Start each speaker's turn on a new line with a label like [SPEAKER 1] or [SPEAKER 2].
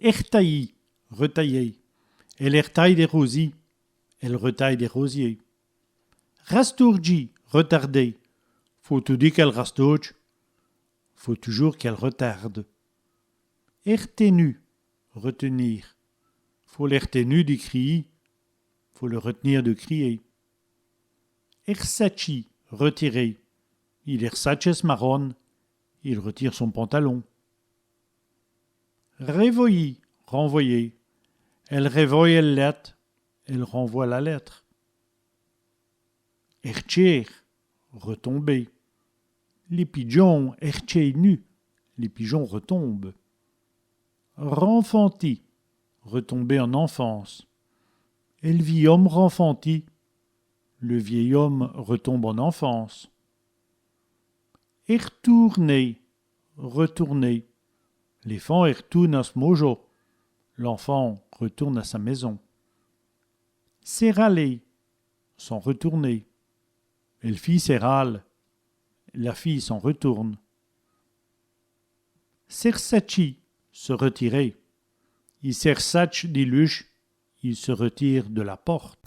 [SPEAKER 1] Ertailli, retailler. Elle retaille des rosiers. Elle retaille des rosiers. Rastourgi, retarder. Faut tout dire qu'elle rastouche. Faut toujours qu'elle retarde. Ertenu, retenir. Faut l'ertenu de crier. Faut le retenir de crier. Ersachi, retirer. Il ersaches marron. Il retire son pantalon. Révoyer, renvoyer. Elle révoie la lettre. Elle renvoie la lettre. Ercher, retomber. Les pigeons ercher nus. Les pigeons retombent. Renfanti, retomber en enfance. Et le vieil homme renfanti. Le vieil homme retombe en enfance. Retourner, retourner. L'enfant retourne à ce mojo. L'enfant retourne à sa maison. S'éraler, s'en retourner. Et le fils s'érale. La fille s'en retourne. Sersachi, se retirer. Il sersach des luches. Il se retire de la porte.